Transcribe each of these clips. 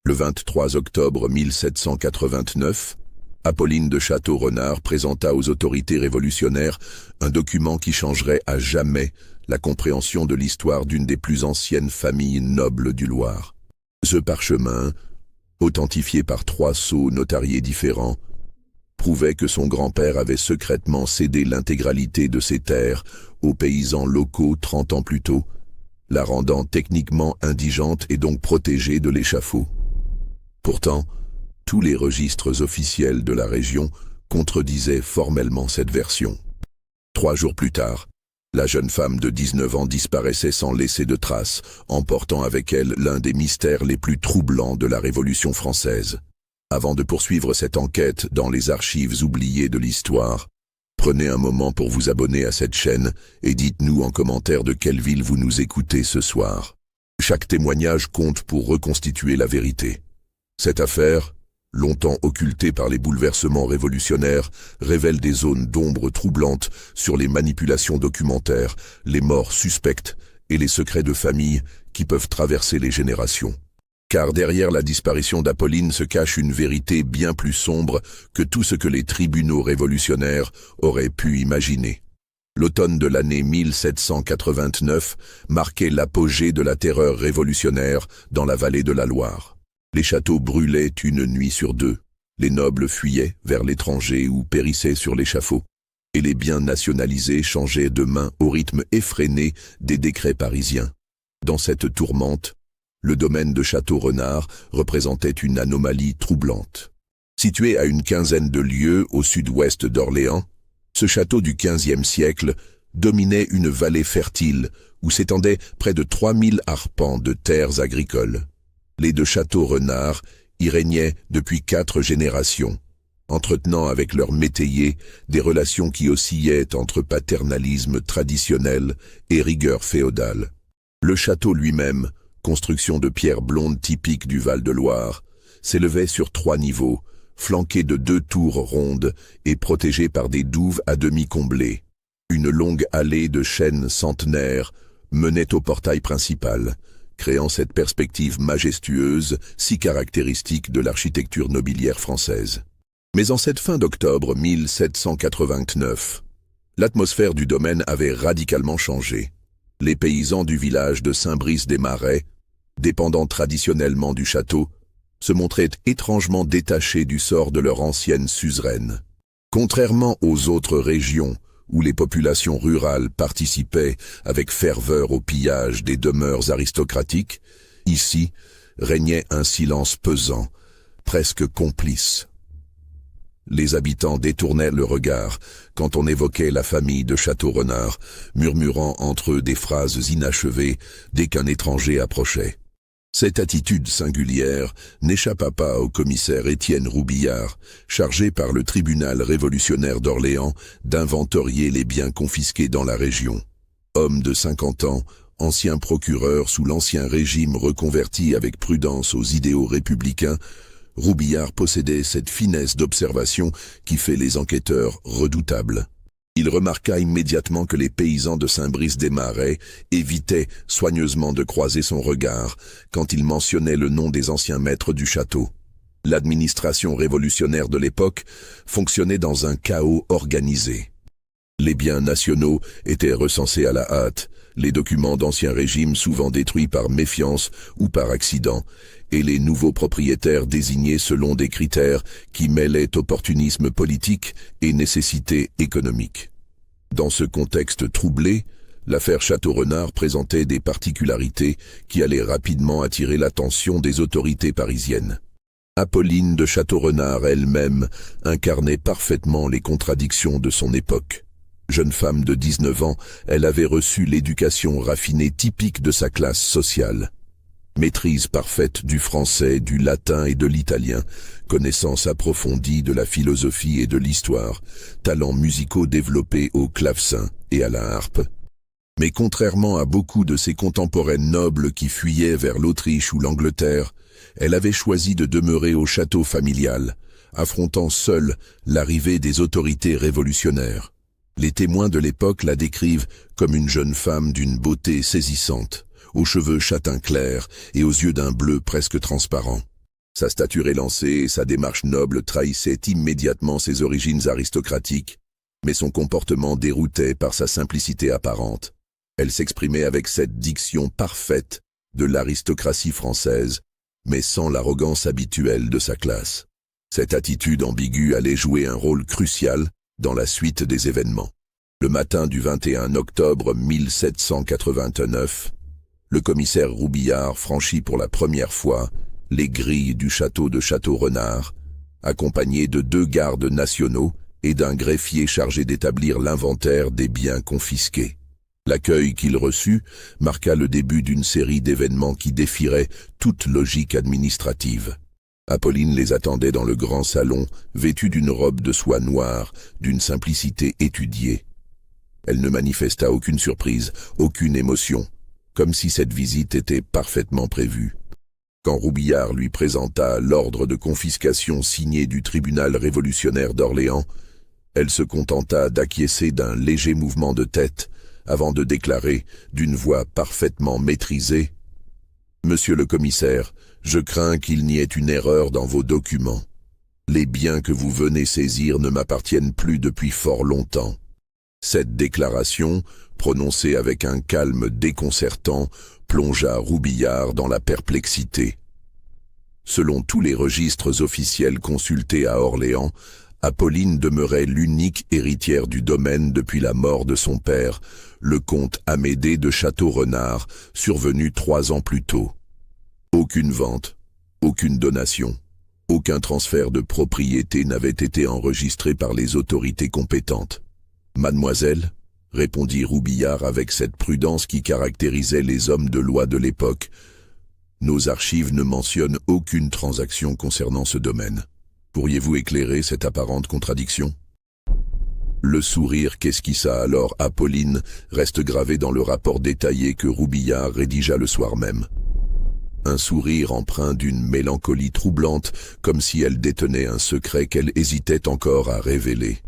Le 23 octobre 1789, Apolline de Château-Renard présenta aux autorités révolutionnaires un document qui changerait à jamais la compréhension de l'histoire d'une des plus anciennes familles nobles du Loir. Ce parchemin, authentifié par 3 sceaux notariés différents, prouvait que son grand-père avait secrètement cédé l'intégralité de ses terres aux paysans locaux 30 ans plus tôt, la rendant techniquement indigente et donc protégée de l'échafaud. Pourtant, tous les registres officiels de la région contredisaient formellement cette version. 3 jours plus tard, la jeune femme de 19 ans disparaissait sans laisser de traces, emportant avec elle l'un des mystères les plus troublants de la Révolution française. Avant de poursuivre cette enquête dans les archives oubliées de l'histoire, prenez un moment pour vous abonner à cette chaîne et dites-nous en commentaire de quelle ville vous nous écoutez ce soir. Chaque témoignage compte pour reconstituer la vérité. Cette affaire, longtemps occultée par les bouleversements révolutionnaires, révèle des zones d'ombre troublantes sur les manipulations documentaires, les morts suspectes et les secrets de famille qui peuvent traverser les générations. Car derrière la disparition d'Apolline se cache une vérité bien plus sombre que tout ce que les tribunaux révolutionnaires auraient pu imaginer. L'automne de l'année 1789 marquait l'apogée de la terreur révolutionnaire dans la vallée de la Loire. Les châteaux brûlaient une nuit sur 2, les nobles fuyaient vers l'étranger ou périssaient sur l'échafaud, et les biens nationalisés changeaient de main au rythme effréné des décrets parisiens. Dans cette tourmente, le domaine de Château-Renard représentait une anomalie troublante. Situé à une quinzaine de lieues au sud-ouest d'Orléans, ce château du XVe siècle dominait une vallée fertile où s'étendaient près de 3000 arpents de terres agricoles. Les de Château-Renard y régnaient depuis 4 générations, entretenant avec leurs métayers des relations qui oscillaient entre paternalisme traditionnel et rigueur féodale. Le château lui-même, construction de pierre blonde typique du Val-de-Loire, s'élevait sur 3 niveaux, flanqué de 2 tours rondes et protégé par des douves à demi comblées. Une longue allée de chênes centenaires menait au portail principal, créant cette perspective majestueuse si caractéristique de l'architecture nobiliaire française. Mais en cette fin d'octobre 1789, l'atmosphère du domaine avait radicalement changé. Les paysans du village de Saint-Brice-des-Marais, dépendant traditionnellement du château, se montraient étrangement détachés du sort de leur ancienne suzeraine. Contrairement aux autres régions, où les populations rurales participaient avec ferveur au pillage des demeures aristocratiques, ici régnait un silence pesant, presque complice. Les habitants détournaient le regard quand on évoquait la famille de Château-Renard, murmurant entre eux des phrases inachevées dès qu'un étranger approchait. Cette attitude singulière n'échappa pas au commissaire Étienne Roubillard, chargé par le tribunal révolutionnaire d'Orléans d'inventorier les biens confisqués dans la région. Homme de 50 ans, ancien procureur sous l'Ancien Régime reconverti avec prudence aux idéaux républicains, Roubillard possédait cette finesse d'observation qui fait les enquêteurs redoutables. Il remarqua immédiatement que les paysans de Saint-Brice-des-Marais évitaient soigneusement de croiser son regard quand il mentionnait le nom des anciens maîtres du château. L'administration révolutionnaire de l'époque fonctionnait dans un chaos organisé. Les biens nationaux étaient recensés à la hâte, les documents d'Ancien Régime souvent détruits par méfiance ou par accident, et les nouveaux propriétaires désignés selon des critères qui mêlaient opportunisme politique et nécessité économique. Dans ce contexte troublé, l'affaire Château-Renard présentait des particularités qui allaient rapidement attirer l'attention des autorités parisiennes. Apolline de Château-Renard elle-même incarnait parfaitement les contradictions de son époque. Jeune femme de 19 ans, elle avait reçu l'éducation raffinée typique de sa classe sociale. Maîtrise parfaite du français, du latin et de l'italien, connaissance approfondie de la philosophie et de l'histoire, talents musicaux développés au clavecin et à la harpe. Mais contrairement à beaucoup de ses contemporaines nobles qui fuyaient vers l'Autriche ou l'Angleterre, elle avait choisi de demeurer au château familial, affrontant seule l'arrivée des autorités révolutionnaires. Les témoins de l'époque la décrivent comme une jeune femme d'une beauté saisissante, aux cheveux châtain clair et aux yeux d'un bleu presque transparent. Sa stature élancée et sa démarche noble trahissaient immédiatement ses origines aristocratiques, mais son comportement déroutait par sa simplicité apparente. Elle s'exprimait avec cette diction parfaite de l'aristocratie française, mais sans l'arrogance habituelle de sa classe. Cette attitude ambiguë allait jouer un rôle crucial dans la suite des événements. Le matin du 21 octobre 1789, le commissaire Roubillard franchit pour la première fois les grilles du château de Château-Renard, accompagné de 2 gardes nationaux et d'un greffier chargé d'établir l'inventaire des biens confisqués. L'accueil qu'il reçut marqua le début d'une série d'événements qui défieraient toute logique administrative. Apolline les attendait dans le grand salon, vêtue d'une robe de soie noire, d'une simplicité étudiée. Elle ne manifesta aucune surprise, aucune émotion, comme si cette visite était parfaitement prévue. Quand Roubillard lui présenta l'ordre de confiscation signé du tribunal révolutionnaire d'Orléans, elle se contenta d'acquiescer d'un léger mouvement de tête, avant de déclarer, d'une voix parfaitement maîtrisée, « Monsieur le commissaire, je crains qu'il n'y ait une erreur dans vos documents. Les biens que vous venez saisir ne m'appartiennent plus depuis fort longtemps. » Cette déclaration, prononcée avec un calme déconcertant, plongea Roubillard dans la perplexité. Selon tous les registres officiels consultés à Orléans, Apolline demeurait l'unique héritière du domaine depuis la mort de son père, le comte Amédée de Château-Renard, survenu 3 ans plus tôt. Aucune vente, aucune donation, aucun transfert de propriété n'avait été enregistré par les autorités compétentes. « Mademoiselle » répondit Roubillard avec cette prudence qui caractérisait les hommes de loi de l'époque, « nos archives ne mentionnent aucune transaction concernant ce domaine. Pourriez-vous éclairer cette apparente contradiction ?» Le sourire qu'esquissa alors Apolline reste gravé dans le rapport détaillé que Roubillard rédigea le soir même. Un sourire empreint d'une mélancolie troublante, comme si elle détenait un secret qu'elle hésitait encore à révéler.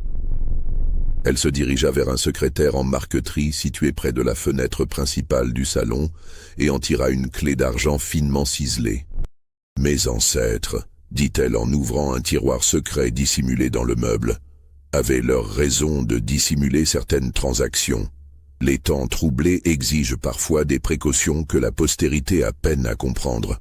Elle se dirigea vers un secrétaire en marqueterie situé près de la fenêtre principale du salon et en tira une clé d'argent finement ciselée. « Mes ancêtres », dit-elle en ouvrant un tiroir secret dissimulé dans le meuble, avaient leur raison de dissimuler certaines transactions. Les temps troublés exigent parfois des précautions que la postérité a peine à comprendre.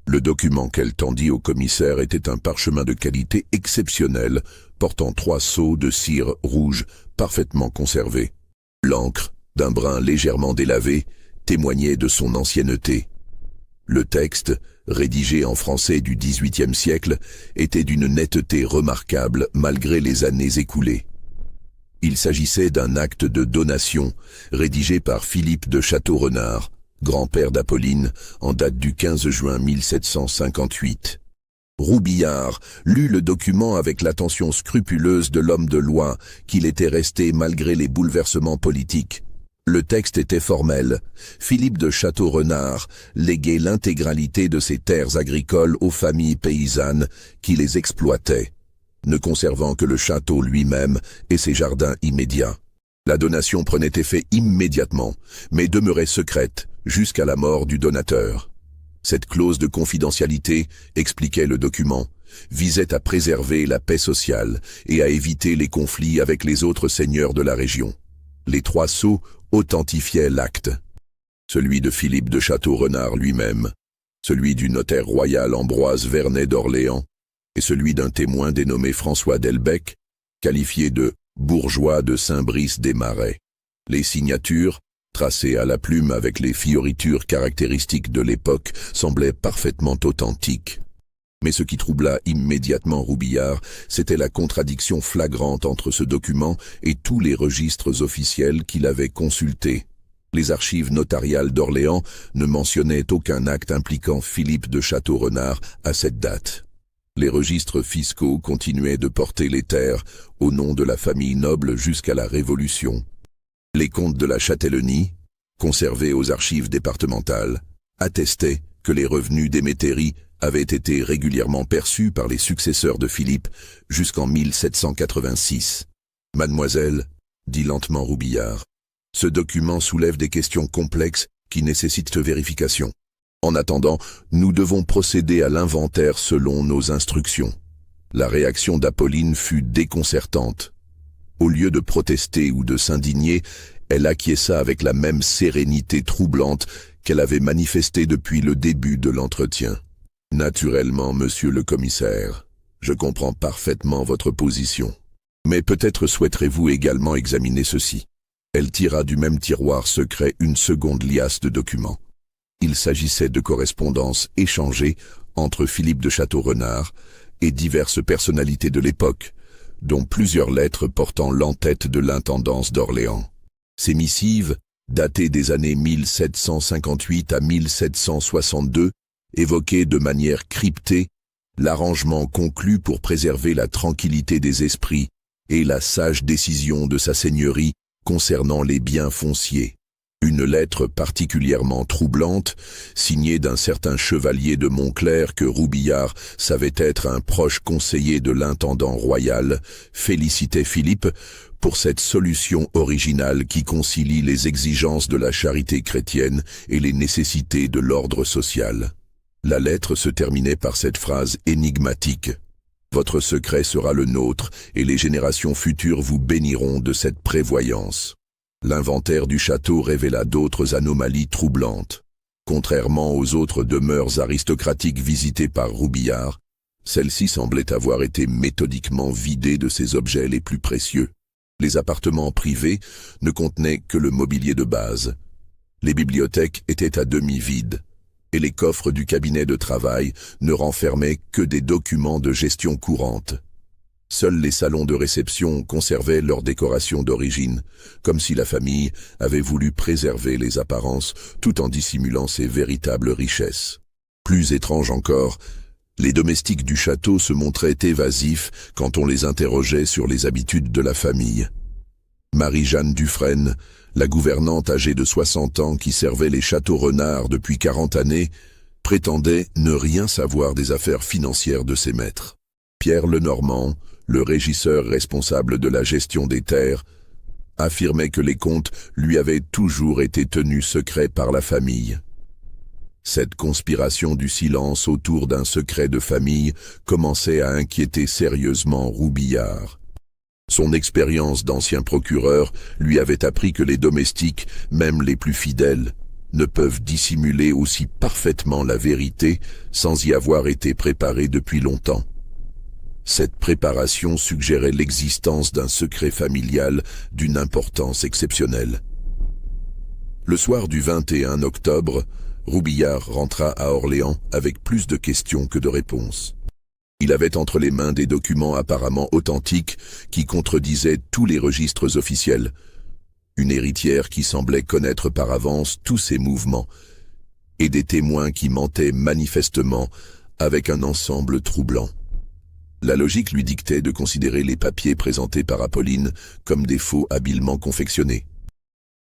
Le document qu'elle tendit au commissaire était un parchemin de qualité exceptionnelle, portant 3 sceaux de cire rouge parfaitement conservés. L'encre, d'un brun légèrement délavé, témoignait de son ancienneté. Le texte, rédigé en français du XVIIIe siècle, était d'une netteté remarquable malgré les années écoulées. Il s'agissait d'un acte de donation, rédigé par Philippe de Château-Renard, grand-père d'Apolline, en date du 15 juin 1758. Roubillard lut le document avec l'attention scrupuleuse de l'homme de loi qu'il était resté malgré les bouleversements politiques. Le texte était formel. Philippe de Château-Renard léguait l'intégralité de ses terres agricoles aux familles paysannes qui les exploitaient, ne conservant que le château lui-même et ses jardins immédiats. La donation prenait effet immédiatement, mais demeurait secrète jusqu'à la mort du donateur. Cette clause de confidentialité, expliquait le document, visait à préserver la paix sociale et à éviter les conflits avec les autres seigneurs de la région. Les 3 sceaux authentifiaient l'acte. Celui de Philippe de Château-Renard lui-même, celui du notaire royal Ambroise Vernet d'Orléans, et celui d'un témoin dénommé François Delbecq, qualifié de bourgeois de Saint-Brice-des-Marais. Les signatures, tracées à la plume avec les fioritures caractéristiques de l'époque, semblaient parfaitement authentiques. Mais ce qui troubla immédiatement Roubillard, c'était la contradiction flagrante entre ce document et tous les registres officiels qu'il avait consultés. Les archives notariales d'Orléans ne mentionnaient aucun acte impliquant Philippe de Château-Renard à cette date. Les registres fiscaux continuaient de porter les terres au nom de la famille noble jusqu'à la Révolution. Les comptes de la châtellenie, conservés aux archives départementales, attestaient que les revenus des métairies avaient été régulièrement perçus par les successeurs de Philippe jusqu'en 1786. « Mademoiselle, » dit lentement Roubillard, « ce document soulève des questions complexes qui nécessitent vérification. En attendant, nous devons procéder à l'inventaire selon nos instructions. La réaction d'Apolline fut déconcertante. Au lieu de protester ou de s'indigner, elle acquiesça avec la même sérénité troublante qu'elle avait manifestée depuis le début de l'entretien. « Naturellement, monsieur le commissaire, je comprends parfaitement votre position. Mais peut-être souhaiterez-vous également examiner ceci. » Elle tira du même tiroir secret une seconde liasse de documents. Il s'agissait de correspondances échangées entre Philippe de Château-Renard et diverses personnalités de l'époque, dont plusieurs lettres portant l'entête de l'intendance d'Orléans. Ces missives, datées des années 1758 à 1762, évoquaient de manière cryptée l'arrangement conclu pour préserver la tranquillité des esprits et la sage décision de sa seigneurie concernant les biens fonciers. Une lettre particulièrement troublante, signée d'un certain chevalier de Montclair que Roubillard savait être un proche conseiller de l'intendant royal, félicitait Philippe pour cette solution originale qui concilie les exigences de la charité chrétienne et les nécessités de l'ordre social. La lettre se terminait par cette phrase énigmatique. « Votre secret sera le nôtre et les générations futures vous béniront de cette prévoyance. » L'inventaire du château révéla d'autres anomalies troublantes. Contrairement aux autres demeures aristocratiques visitées par Roubillard, celle-ci semblait avoir été méthodiquement vidée de ses objets les plus précieux. Les appartements privés ne contenaient que le mobilier de base. Les bibliothèques étaient à demi vides, et les coffres du cabinet de travail ne renfermaient que des documents de gestion courante. Seuls les salons de réception conservaient leur décoration d'origine, comme si la famille avait voulu préserver les apparences tout en dissimulant ses véritables richesses. Plus étrange encore, les domestiques du château se montraient évasifs quand on les interrogeait sur les habitudes de la famille. Marie-Jeanne Dufresne, la gouvernante âgée de 60 ans qui servait les Château-Renard depuis 40 années, prétendait ne rien savoir des affaires financières de ses maîtres. Pierre Lenormand, le régisseur responsable de la gestion des terres, affirmait que les comptes lui avaient toujours été tenus secrets par la famille. Cette conspiration du silence autour d'un secret de famille commençait à inquiéter sérieusement Roubillard. Son expérience d'ancien procureur lui avait appris que les domestiques, même les plus fidèles, ne peuvent dissimuler aussi parfaitement la vérité sans y avoir été préparés depuis longtemps. Cette préparation suggérait l'existence d'un secret familial d'une importance exceptionnelle. Le soir du 21 octobre, Roubillard rentra à Orléans avec plus de questions que de réponses. Il avait entre les mains des documents apparemment authentiques qui contredisaient tous les registres officiels, une héritière qui semblait connaître par avance tous ses mouvements, et des témoins qui mentaient manifestement avec un ensemble troublant. La logique lui dictait de considérer les papiers présentés par Apolline comme des faux habilement confectionnés.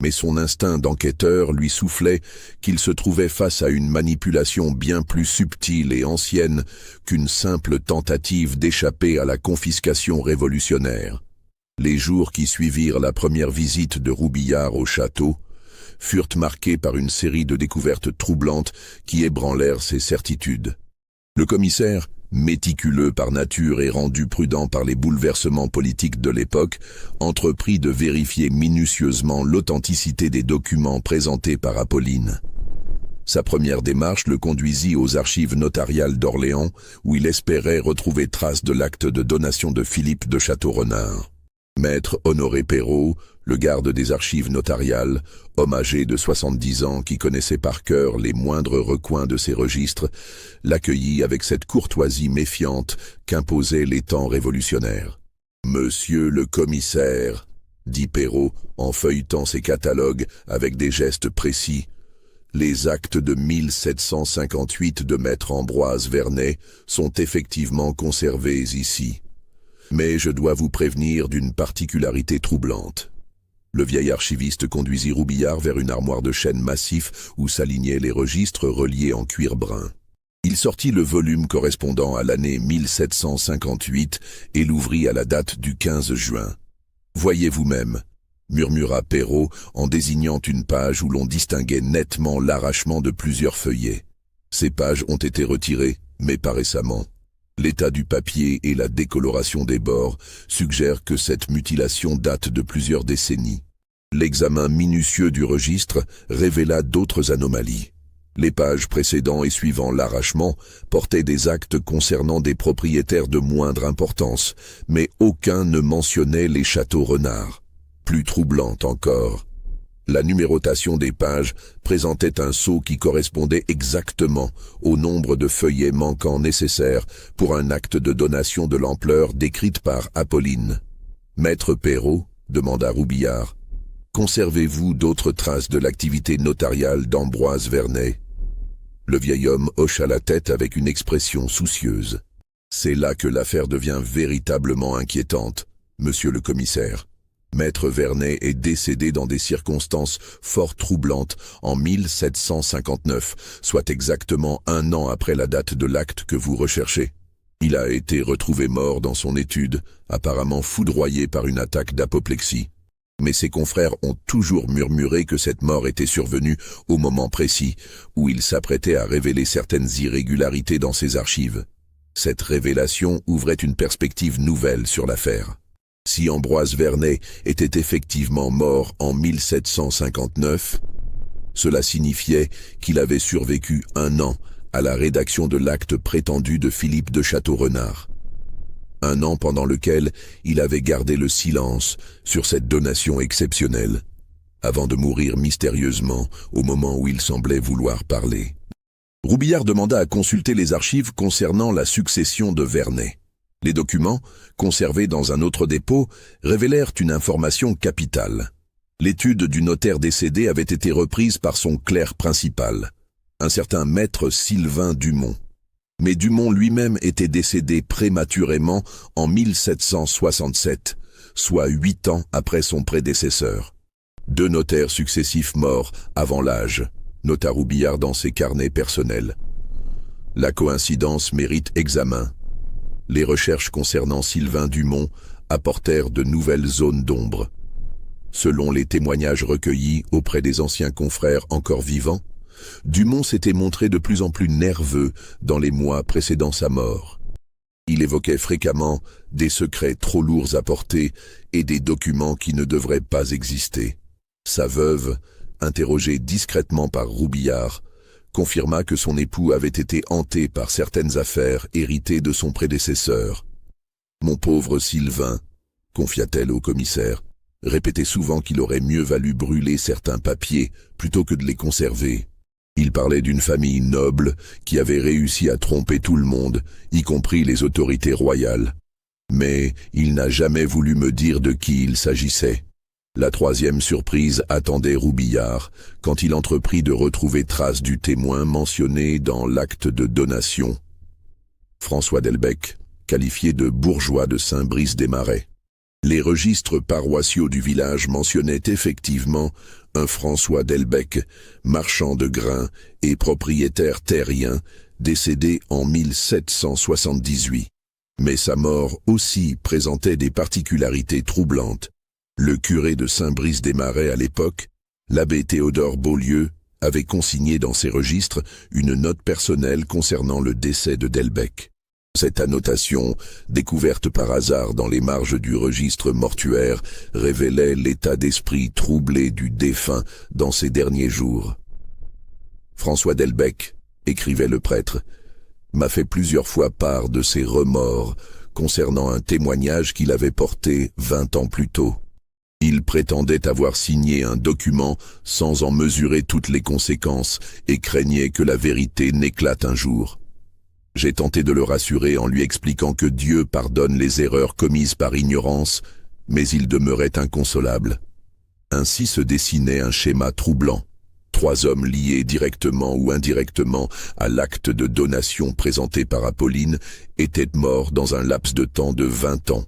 Mais son instinct d'enquêteur lui soufflait qu'il se trouvait face à une manipulation bien plus subtile et ancienne qu'une simple tentative d'échapper à la confiscation révolutionnaire. Les jours qui suivirent la première visite de Roubillard au château furent marqués par une série de découvertes troublantes qui ébranlèrent ses certitudes. Le commissaire, méticuleux par nature et rendu prudent par les bouleversements politiques de l'époque, entreprit de vérifier minutieusement l'authenticité des documents présentés par Apolline. Sa première démarche le conduisit aux archives notariales d'Orléans, où il espérait retrouver trace de l'acte de donation de Philippe de Château-Renard. Maître Honoré Perrault, le garde des archives notariales, homme âgé de 70 ans qui connaissait par cœur les moindres recoins de ses registres, l'accueillit avec cette courtoisie méfiante qu'imposaient les temps révolutionnaires. « Monsieur le commissaire », dit Perrault en feuilletant ses catalogues avec des gestes précis, « les actes de 1758 de maître Ambroise Vernet sont effectivement conservés ici. Mais je dois vous prévenir d'une particularité troublante. » Le vieil archiviste conduisit Roubillard vers une armoire de chêne massif où s'alignaient les registres reliés en cuir brun. Il sortit le volume correspondant à l'année 1758 et l'ouvrit à la date du 15 juin. « Voyez vous-même », murmura Perrault en désignant une page où l'on distinguait nettement l'arrachement de plusieurs feuillets. Ces pages ont été retirées, mais pas récemment. L'état du papier et la décoloration des bords suggèrent que cette mutilation date de plusieurs décennies. L'examen minutieux du registre révéla d'autres anomalies. Les pages précédant et suivant l'arrachement portaient des actes concernant des propriétaires de moindre importance, mais aucun ne mentionnait les châteaux Renard. Plus troublante encore, la numérotation des pages présentait un sceau qui correspondait exactement au nombre de feuillets manquants nécessaires pour un acte de donation de l'ampleur décrite par Apolline. « Maître Perrault, demanda Roubillard, conservez-vous d'autres traces de l'activité notariale d'Ambroise Vernet ?» Le vieil homme hocha la tête avec une expression soucieuse. « C'est là que l'affaire devient véritablement inquiétante, monsieur le commissaire. Maître Vernet est décédé dans des circonstances fort troublantes en 1759, soit exactement 1 an après la date de l'acte que vous recherchez. Il a été retrouvé mort dans son étude, apparemment foudroyé par une attaque d'apoplexie. Mais ses confrères ont toujours murmuré que cette mort était survenue au moment précis où il s'apprêtait à révéler certaines irrégularités dans ses archives. Cette révélation ouvrait une perspective nouvelle sur l'affaire. Si Ambroise Vernet était effectivement mort en 1759, cela signifiait qu'il avait survécu 1 an à la rédaction de l'acte prétendu de Philippe de Château-Renard. 1 an pendant lequel il avait gardé le silence sur cette donation exceptionnelle, avant de mourir mystérieusement au moment où il semblait vouloir parler. Roubillard demanda à consulter les archives concernant la succession de Vernet. Les documents, conservés dans un autre dépôt, révélèrent une information capitale. L'étude du notaire décédé avait été reprise par son clerc principal, un certain maître Sylvain Dumont. Mais Dumont lui-même était décédé prématurément en 1767, soit 8 ans après son prédécesseur. 2 notaires successifs morts avant l'âge, nota Roubillard dans ses carnets personnels. La coïncidence mérite examen. Les recherches concernant Sylvain Dumont apportèrent de nouvelles zones d'ombre. Selon les témoignages recueillis auprès des anciens confrères encore vivants, Dumont s'était montré de plus en plus nerveux dans les mois précédant sa mort. Il évoquait fréquemment des secrets trop lourds à porter et des documents qui ne devraient pas exister. Sa veuve, interrogée discrètement par Roubillard, confirma que son époux avait été hanté par certaines affaires héritées de son prédécesseur. « Mon pauvre Sylvain », confia-t-elle au commissaire, répétait souvent qu'il aurait mieux valu brûler certains papiers plutôt que de les conserver. Il parlait d'une famille noble qui avait réussi à tromper tout le monde, y compris les autorités royales. Mais il n'a jamais voulu me dire de qui il s'agissait. La 3e surprise attendait Roubillard quand il entreprit de retrouver trace du témoin mentionné dans l'acte de donation. François Delbecq, qualifié de bourgeois de Saint-Brice-des-Marais. Les registres paroissiaux du village mentionnaient effectivement un François Delbecq, marchand de grains et propriétaire terrien, décédé en 1778. Mais sa mort aussi présentait des particularités troublantes. Le curé de Saint-Brice-des-Marais à l'époque, l'abbé Théodore Beaulieu, avait consigné dans ses registres une note personnelle concernant le décès de Delbecq. Cette annotation, découverte par hasard dans les marges du registre mortuaire, révélait l'état d'esprit troublé du défunt dans ses derniers jours. « François Delbecq, écrivait le prêtre, m'a fait plusieurs fois part de ses remords concernant un témoignage qu'il avait porté 20 ans plus tôt. Il prétendait avoir signé un document sans en mesurer toutes les conséquences et craignait que la vérité n'éclate un jour. J'ai tenté de le rassurer en lui expliquant que Dieu pardonne les erreurs commises par ignorance, mais il demeurait inconsolable. Ainsi se dessinait un schéma troublant. 3 hommes liés directement ou indirectement à l'acte de donation présenté par Apolline étaient morts dans un laps de temps de 20 ans.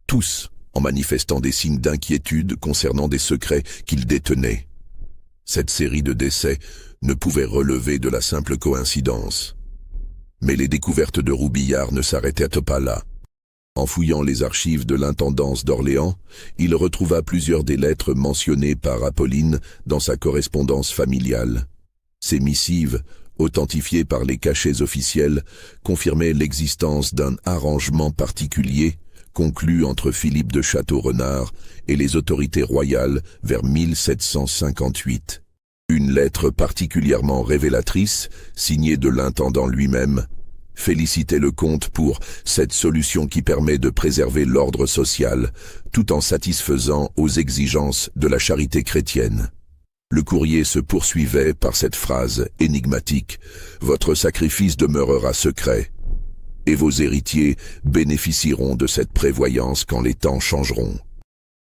Tous en manifestant des signes d'inquiétude concernant des secrets qu'ils détenaient. Cette série de décès ne pouvait relever de la simple coïncidence. Mais les découvertes de Roubillard ne s'arrêtaient pas là. En fouillant les archives de l'intendance d'Orléans, il retrouva plusieurs des lettres mentionnées par Apolline dans sa correspondance familiale. Ces missives, authentifié par les cachets officiels, confirmait l'existence d'un arrangement particulier conclu entre Philippe de Château-Renard et les autorités royales vers 1758. Une lettre particulièrement révélatrice, signée de l'intendant lui-même, félicitait le comte pour cette solution qui permet de préserver l'ordre social, tout en satisfaisant aux exigences de la charité chrétienne. Le courrier se poursuivait par cette phrase énigmatique « Votre sacrifice demeurera secret, et vos héritiers bénéficieront de cette prévoyance quand les temps changeront. »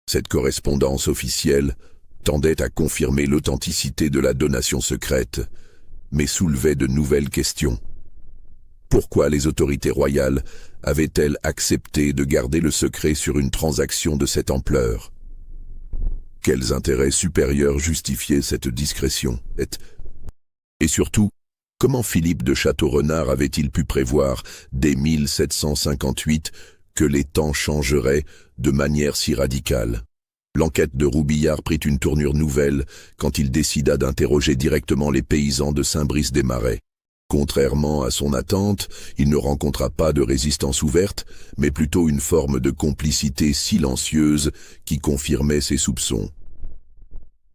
Cette correspondance officielle tendait à confirmer l'authenticité de la donation secrète, mais soulevait de nouvelles questions. Pourquoi les autorités royales avaient-elles accepté de garder le secret sur une transaction de cette ampleur? Quels intérêts supérieurs justifiaient cette discrétion? Et surtout, comment Philippe de Château-Renard avait-il pu prévoir, dès 1758, que les temps changeraient de manière si radicale? L'enquête de Roubillard prit une tournure nouvelle quand il décida d'interroger directement les paysans de Saint-Brice-des-Marais. Contrairement à son attente, il ne rencontra pas de résistance ouverte, mais plutôt une forme de complicité silencieuse qui confirmait ses soupçons.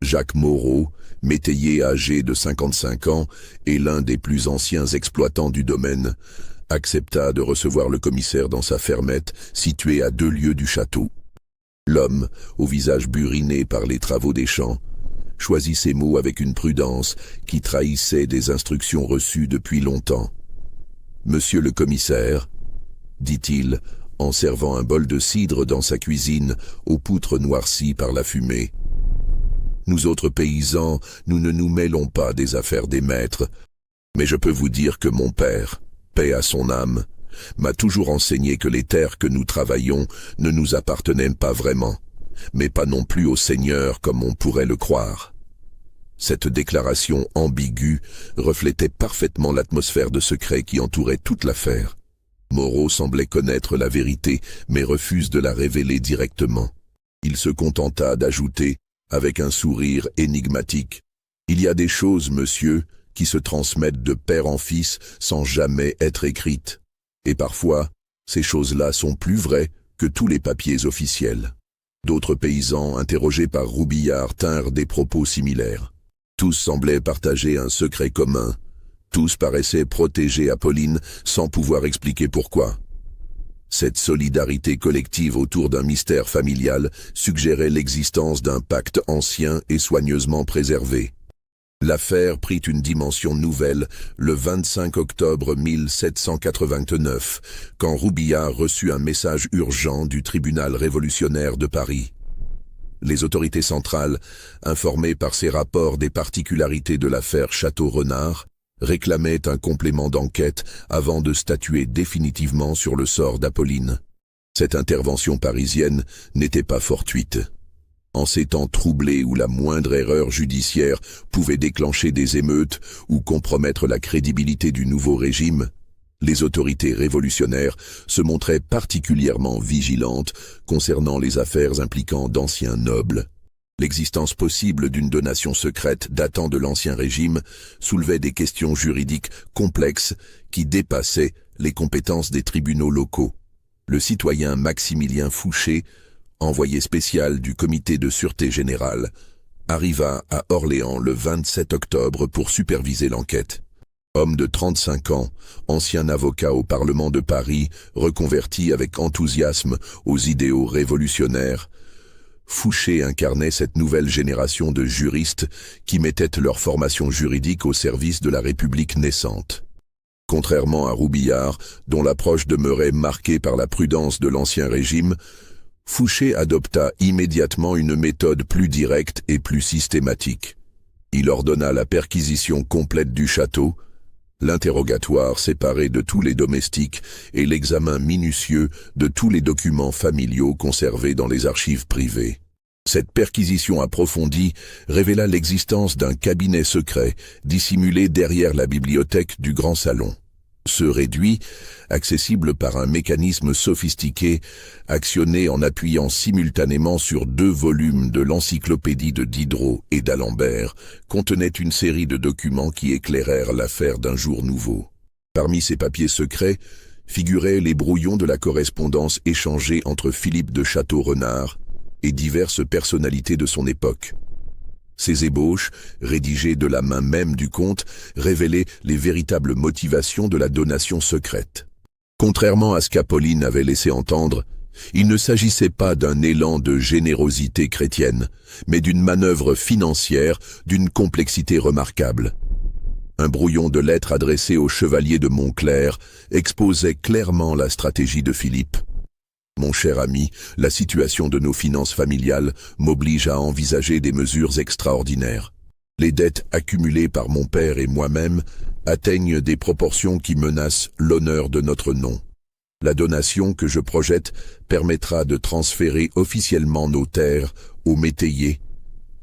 Jacques Moreau, métayer âgé de 55 ans et l'un des plus anciens exploitants du domaine, accepta de recevoir le commissaire dans sa fermette située à 2 lieues du château. L'homme, au visage buriné par les travaux des champs, choisit ses mots avec une prudence qui trahissait des instructions reçues depuis longtemps. « Monsieur le commissaire, » dit-il, en servant un bol de cidre dans sa cuisine aux poutres noircies par la fumée. « Nous autres paysans, nous ne nous mêlons pas des affaires des maîtres, mais je peux vous dire que mon père, paix à son âme, m'a toujours enseigné que les terres que nous travaillons ne nous appartenaient pas vraiment, mais pas non plus au Seigneur comme on pourrait le croire. » Cette déclaration ambiguë reflétait parfaitement l'atmosphère de secret qui entourait toute l'affaire. Moreau semblait connaître la vérité, mais refuse de la révéler directement. Il se contenta d'ajouter, avec un sourire énigmatique, « Il y a des choses, monsieur, qui se transmettent de père en fils sans jamais être écrites. Et parfois, ces choses-là sont plus vraies que tous les papiers officiels. » D'autres paysans, interrogés par Roubillard, tinrent des propos similaires. Tous semblaient partager un secret commun. Tous paraissaient protéger Apolline sans pouvoir expliquer pourquoi. Cette solidarité collective autour d'un mystère familial suggérait l'existence d'un pacte ancien et soigneusement préservé. L'affaire prit une dimension nouvelle le 25 octobre 1789, quand Roubillard reçut un message urgent du tribunal révolutionnaire de Paris. Les autorités centrales, informées par ces rapports des particularités de l'affaire Château-Renard, réclamaient un complément d'enquête avant de statuer définitivement sur le sort d'Apolline. Cette intervention parisienne n'était pas fortuite. En ces temps troublés où la moindre erreur judiciaire pouvait déclencher des émeutes ou compromettre la crédibilité du nouveau régime, les autorités révolutionnaires se montraient particulièrement vigilantes concernant les affaires impliquant d'anciens nobles. L'existence possible d'une donation secrète datant de l'Ancien Régime soulevait des questions juridiques complexes qui dépassaient les compétences des tribunaux locaux. Le citoyen Maximilien Fouché, envoyé spécial du Comité de Sûreté Générale, arriva à Orléans le 27 octobre pour superviser l'enquête. Homme de 35 ans, ancien avocat au Parlement de Paris, reconverti avec enthousiasme aux idéaux révolutionnaires, Fouché incarnait cette nouvelle génération de juristes qui mettaient leur formation juridique au service de la République naissante. Contrairement à Roubillard, dont l'approche demeurait marquée par la prudence de l'Ancien Régime, Fouché adopta immédiatement une méthode plus directe et plus systématique. Il ordonna la perquisition complète du château, l'interrogatoire séparé de tous les domestiques et l'examen minutieux de tous les documents familiaux conservés dans les archives privées. Cette perquisition approfondie révéla l'existence d'un cabinet secret dissimulé derrière la bibliothèque du Grand Salon. Ce réduit, accessible par un mécanisme sophistiqué, actionné en appuyant simultanément sur 2 volumes de l'encyclopédie de Diderot et d'Alembert, contenait une série de documents qui éclairèrent l'affaire d'un jour nouveau. Parmi ces papiers secrets figuraient les brouillons de la correspondance échangée entre Philippe de Château-Renard et diverses personnalités de son époque. Ces ébauches, rédigées de la main même du comte, révélaient les véritables motivations de la donation secrète. Contrairement à ce qu'Apolline avait laissé entendre, il ne s'agissait pas d'un élan de générosité chrétienne, mais d'une manœuvre financière d'une complexité remarquable. Un brouillon de lettres adressé au chevalier de Montclair exposait clairement la stratégie de Philippe. Mon cher ami, la situation de nos finances familiales m'oblige à envisager des mesures extraordinaires. Les dettes accumulées par mon père et moi-même atteignent des proportions qui menacent l'honneur de notre nom. La donation que je projette permettra de transférer officiellement nos terres aux métayers,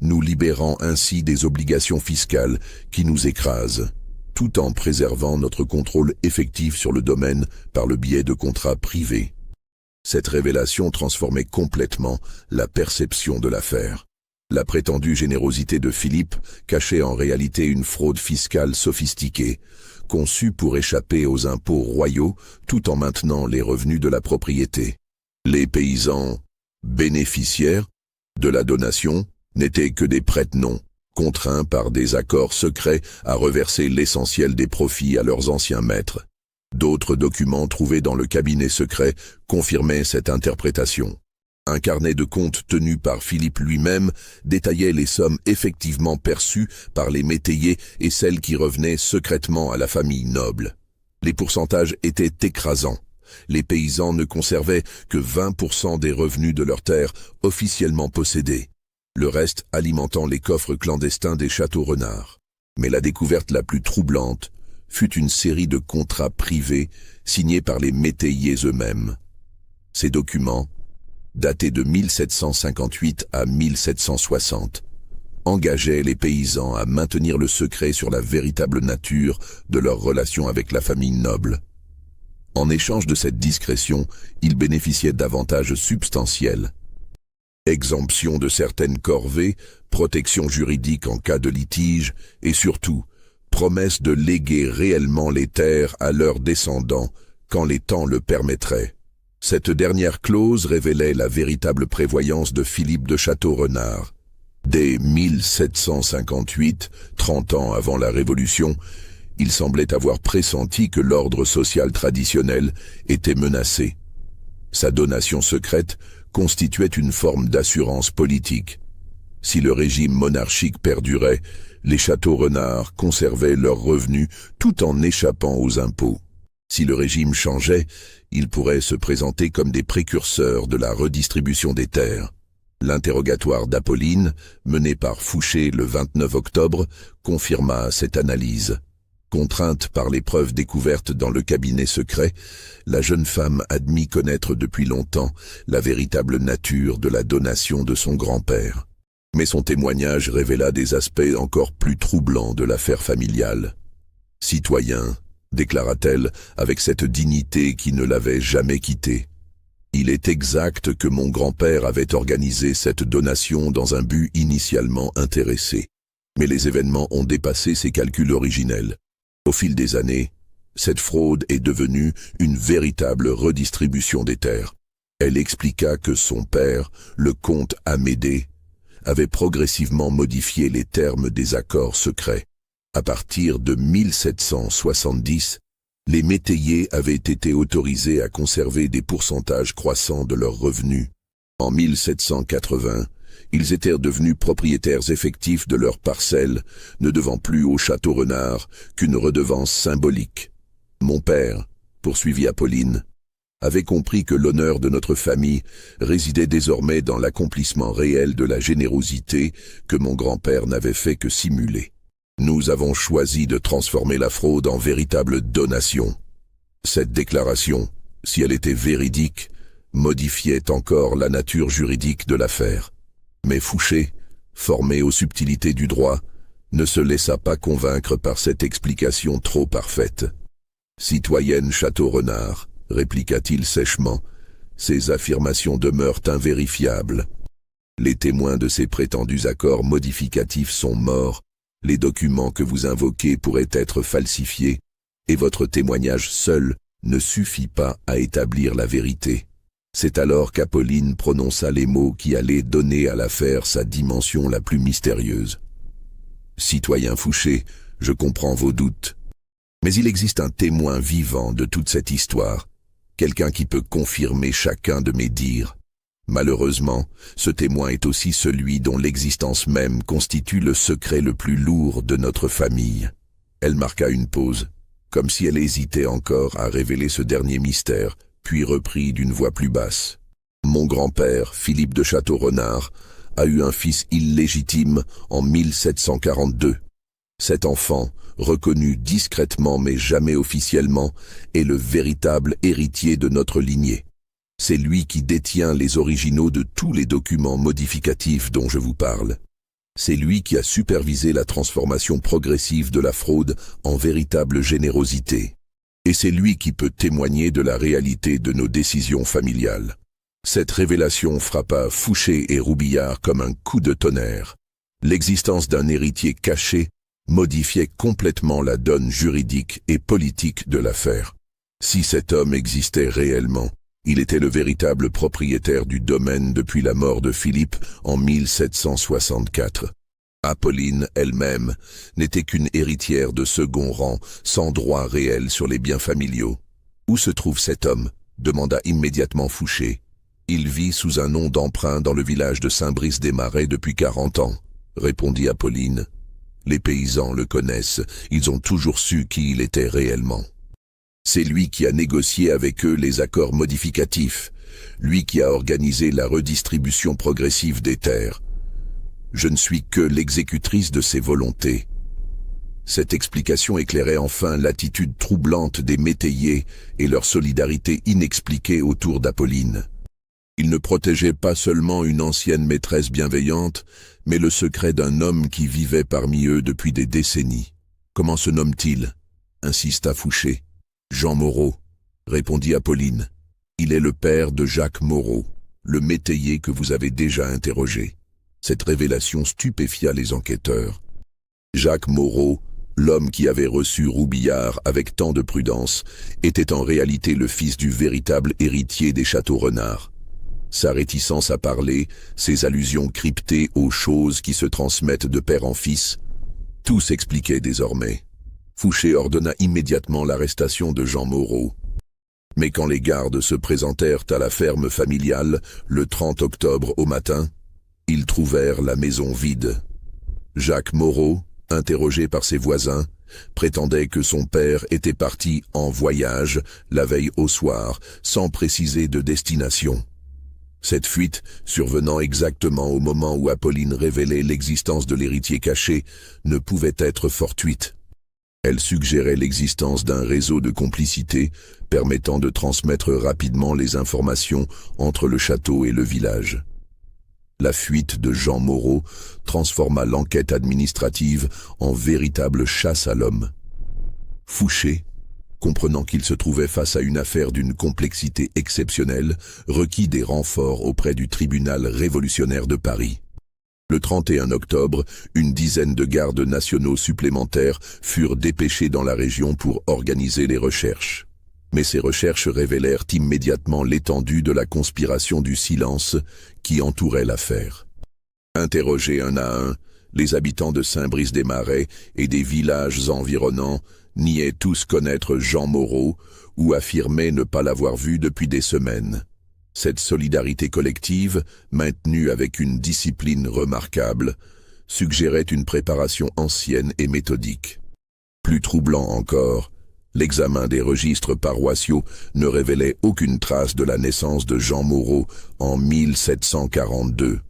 nous libérant ainsi des obligations fiscales qui nous écrasent, tout en préservant notre contrôle effectif sur le domaine par le biais de contrats privés. Cette révélation transformait complètement la perception de l'affaire. La prétendue générosité de Philippe cachait en réalité une fraude fiscale sophistiquée, conçue pour échapper aux impôts royaux tout en maintenant les revenus de la propriété. Les paysans bénéficiaires de la donation n'étaient que des prête-noms, contraints par des accords secrets à reverser l'essentiel des profits à leurs anciens maîtres. D'autres documents trouvés dans le cabinet secret confirmaient cette interprétation. Un carnet de comptes tenu par Philippe lui-même détaillait les sommes effectivement perçues par les métayers et celles qui revenaient secrètement à la famille noble. Les pourcentages étaient écrasants. Les paysans ne conservaient que 20% des revenus de leurs terres officiellement possédées, le reste alimentant les coffres clandestins des châteaux Renard. Mais la découverte la plus troublante fut une série de contrats privés signés par les métayers eux-mêmes. Ces documents, datés de 1758 à 1760, engageaient les paysans à maintenir le secret sur la véritable nature de leur relation avec la famille noble. En échange de cette discrétion, ils bénéficiaient d'avantages substantiels. Exemption de certaines corvées, protection juridique en cas de litige et surtout, promesse de léguer réellement les terres à leurs descendants quand les temps le permettraient. Cette dernière clause révélait la véritable prévoyance de Philippe de Château-Renard. Dès 1758, 30 ans avant la Révolution, il semblait avoir pressenti que l'ordre social traditionnel était menacé. Sa donation secrète constituait une forme d'assurance politique. Si le régime monarchique perdurait, les châteaux Renard conservaient leurs revenus tout en échappant aux impôts. Si le régime changeait, ils pourraient se présenter comme des précurseurs de la redistribution des terres. L'interrogatoire d'Apolline, mené par Fouché le 29 octobre, confirma cette analyse. Contrainte par les preuves découvertes dans le cabinet secret, la jeune femme admit connaître depuis longtemps la véritable nature de la donation de son grand-père. Mais son témoignage révéla des aspects encore plus troublants de l'affaire familiale. « Citoyen », déclara-t-elle avec cette dignité qui ne l'avait jamais quittée, « il est exact que mon grand-père avait organisé cette donation dans un but initialement intéressé. Mais les événements ont dépassé ses calculs originels. Au fil des années, cette fraude est devenue une véritable redistribution des terres. Elle expliqua que son père, le comte Amédée, avait progressivement modifié les termes des accords secrets. À partir de 1770, les métayers avaient été autorisés à conserver des pourcentages croissants de leurs revenus. En 1780, ils étaient devenus propriétaires effectifs de leurs parcelles, ne devant plus au château Renard qu'une redevance symbolique. Mon père, poursuivit Apolline, avait compris que l'honneur de notre famille résidait désormais dans l'accomplissement réel de la générosité que mon grand-père n'avait fait que simuler. Nous avons choisi de transformer la fraude en véritable donation. Cette déclaration, si elle était véridique, modifiait encore la nature juridique de l'affaire. Mais Fouché, formé aux subtilités du droit, ne se laissa pas convaincre par cette explication trop parfaite. Citoyenne Château-Renard, répliqua-t-il sèchement, ces affirmations demeurent invérifiables. Les témoins de ces prétendus accords modificatifs sont morts, les documents que vous invoquez pourraient être falsifiés, et votre témoignage seul ne suffit pas à établir la vérité. C'est alors qu'Apolline prononça les mots qui allaient donner à l'affaire sa dimension la plus mystérieuse. Citoyen Fouché, je comprends vos doutes. Mais il existe un témoin vivant de toute cette histoire, quelqu'un qui peut confirmer chacun de mes dires. Malheureusement, ce témoin est aussi celui dont l'existence même constitue le secret le plus lourd de notre famille. Elle marqua une pause, comme si elle hésitait encore à révéler ce dernier mystère, puis reprit d'une voix plus basse. Mon grand-père, Philippe de Château-Renard, a eu un fils illégitime en 1742. Cet enfant, reconnu discrètement mais jamais officiellement, est le véritable héritier de notre lignée. C'est lui qui détient les originaux de tous les documents modificatifs dont je vous parle. C'est lui qui a supervisé la transformation progressive de la fraude en véritable générosité. Et c'est lui qui peut témoigner de la réalité de nos décisions familiales. Cette révélation frappa Fouché et Roubillard comme un coup de tonnerre. L'existence d'un héritier caché modifiait complètement la donne juridique et politique de l'affaire. Si cet homme existait réellement, il était le véritable propriétaire du domaine depuis la mort de Philippe en 1764. Apolline elle-même n'était qu'une héritière de second rang, sans droit réel sur les biens familiaux. « Où se trouve cet homme ?» demanda immédiatement Fouché. « Il vit sous un nom d'emprunt dans le village de Saint-Brice-des-Marais depuis 40 ans, répondit Apolline. Les paysans le connaissent, ils ont toujours su qui il était réellement. C'est lui qui a négocié avec eux les accords modificatifs, lui qui a organisé la redistribution progressive des terres. Je ne suis que l'exécutrice de ses volontés. » Cette explication éclairait enfin l'attitude troublante des métayers et leur solidarité inexpliquée autour d'Apolline. Il ne protégeait pas seulement une ancienne maîtresse bienveillante, mais le secret d'un homme qui vivait parmi eux depuis des décennies. « Comment se nomme-t-il » insista Fouché. « Jean Moreau » répondit Apolline. « Il est le père de Jacques Moreau, le métayer que vous avez déjà interrogé. » Cette révélation stupéfia les enquêteurs. Jacques Moreau, l'homme qui avait reçu Roubillard avec tant de prudence, était en réalité le fils du véritable héritier des Château-Renard. Sa réticence à parler, ses allusions cryptées aux choses qui se transmettent de père en fils, tout s'expliquait désormais. Fouché ordonna immédiatement l'arrestation de Jean Moreau. Mais quand les gardes se présentèrent à la ferme familiale, le 30 octobre au matin, ils trouvèrent la maison vide. Jacques Moreau, interrogé par ses voisins, prétendait que son père était parti en voyage la veille au soir, sans préciser de destination. Cette fuite, survenant exactement au moment où Apolline révélait l'existence de l'héritier caché, ne pouvait être fortuite. Elle suggérait l'existence d'un réseau de complicité permettant de transmettre rapidement les informations entre le château et le village. La fuite de Jean Moreau transforma l'enquête administrative en véritable chasse à l'homme. Fouché, comprenant qu'il se trouvait face à une affaire d'une complexité exceptionnelle, requit des renforts auprès du tribunal révolutionnaire de Paris. Le 31 octobre, une dizaine de gardes nationaux supplémentaires furent dépêchés dans la région pour organiser les recherches. Mais ces recherches révélèrent immédiatement l'étendue de la conspiration du silence qui entourait l'affaire. Interrogés un à un, les habitants de Saint-Brice-des-Marais et des villages environnants niaient tous connaître Jean Moreau ou affirmaient ne pas l'avoir vu depuis des semaines. Cette solidarité collective, maintenue avec une discipline remarquable, suggérait une préparation ancienne et méthodique. Plus troublant encore, l'examen des registres paroissiaux ne révélait aucune trace de la naissance de Jean Moreau en 1742.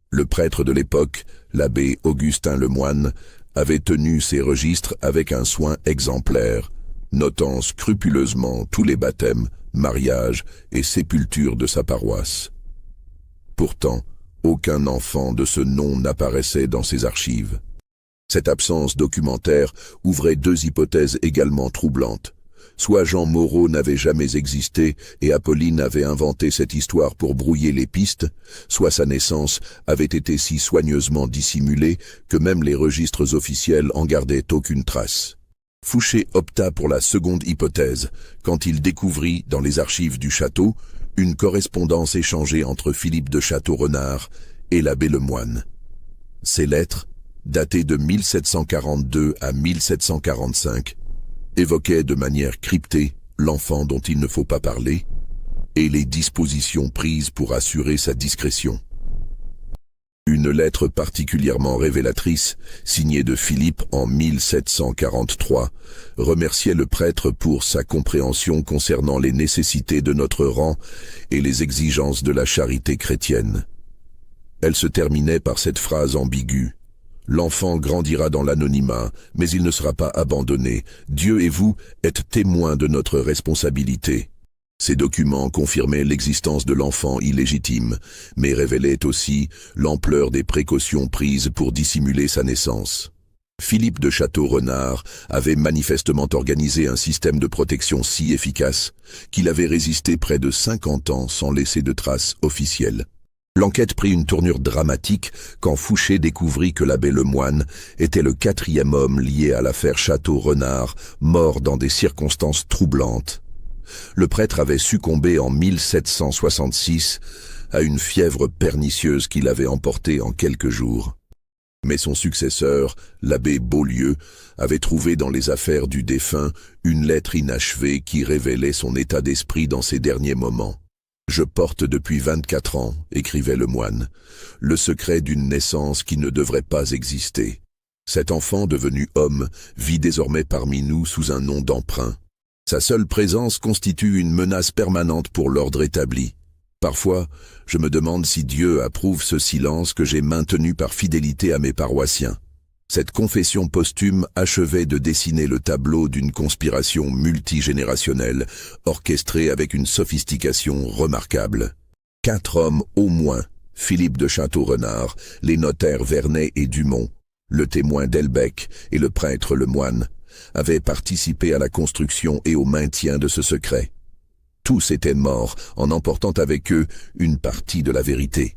Le prêtre de l'époque, l'abbé Augustin Lemoine, avait tenu ces registres avec un soin exemplaire, notant scrupuleusement tous les baptêmes, mariages et sépultures de sa paroisse. Pourtant, aucun enfant de ce nom n'apparaissait dans ses archives. Cette absence documentaire ouvrait deux hypothèses également troublantes. Soit Jean Moreau n'avait jamais existé et Apolline avait inventé cette histoire pour brouiller les pistes, soit sa naissance avait été si soigneusement dissimulée que même les registres officiels en gardaient aucune trace. Fouché opta pour la seconde hypothèse, quand il découvrit, dans les archives du château, une correspondance échangée entre Philippe de Château-Renard et l'abbé Lemoine. Ces lettres, datées de 1742 à 1745, évoquaient de manière cryptée l'enfant dont il ne faut pas parler et les dispositions prises pour assurer sa discrétion. Une lettre particulièrement révélatrice, signée de Philippe en 1743, remerciait le prêtre pour sa compréhension concernant les nécessités de notre rang et les exigences de la charité chrétienne. Elle se terminait par cette phrase ambiguë. « L'enfant grandira dans l'anonymat, mais il ne sera pas abandonné. Dieu et vous êtes témoins de notre responsabilité. » Ces documents confirmaient l'existence de l'enfant illégitime, mais révélaient aussi l'ampleur des précautions prises pour dissimuler sa naissance. Philippe de Château-Renard avait manifestement organisé un système de protection si efficace qu'il avait résisté près de 50 ans sans laisser de traces officielles. L'enquête prit une tournure dramatique quand Fouché découvrit que l'abbé Lemoine était le 4e homme lié à l'affaire Château-Renard, mort dans des circonstances troublantes. Le prêtre avait succombé en 1766 à une fièvre pernicieuse qui l'avait emporté en quelques jours. Mais son successeur, l'abbé Beaulieu, avait trouvé dans les affaires du défunt une lettre inachevée qui révélait son état d'esprit dans ses derniers moments. « Je porte depuis 24 ans, écrivait Lemoine, le secret d'une naissance qui ne devrait pas exister. Cet enfant devenu homme vit désormais parmi nous sous un nom d'emprunt. Sa seule présence constitue une menace permanente pour l'ordre établi. Parfois, je me demande si Dieu approuve ce silence que j'ai maintenu par fidélité à mes paroissiens. » Cette confession posthume achevait de dessiner le tableau d'une conspiration multigénérationnelle, orchestrée avec une sophistication remarquable. 4 hommes au moins, Philippe de Château-Renard, les notaires Vernet et Dumont, le témoin Delbecq et le prêtre Lemoine, avaient participé à la construction et au maintien de ce secret. Tous étaient morts en emportant avec eux une partie de la vérité.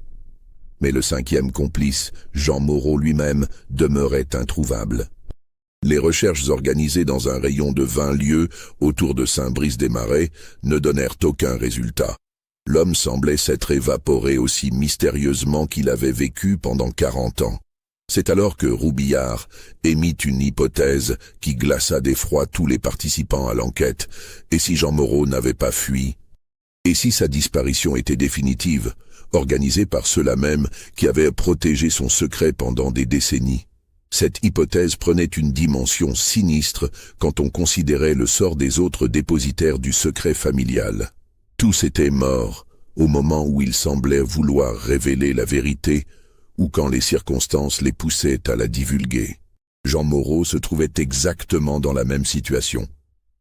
Mais le 5e complice, Jean Moreau lui-même, demeurait introuvable. Les recherches organisées dans un rayon de 20 lieues autour de Saint-Brice-des-Marais ne donnèrent aucun résultat. L'homme semblait s'être évaporé aussi mystérieusement qu'il avait vécu pendant 40 ans. C'est alors que Roubillard émit une hypothèse qui glaça d'effroi tous les participants à l'enquête. Et si Jean Moreau n'avait pas fui? Et si sa disparition était définitive, organisée par ceux-là même qui avaient protégé son secret pendant des décennies? Cette hypothèse prenait une dimension sinistre quand on considérait le sort des autres dépositaires du secret familial. Tous étaient morts au moment où ils semblaient vouloir révéler la vérité ou quand les circonstances les poussaient à la divulguer. Jean Moreau se trouvait exactement dans la même situation.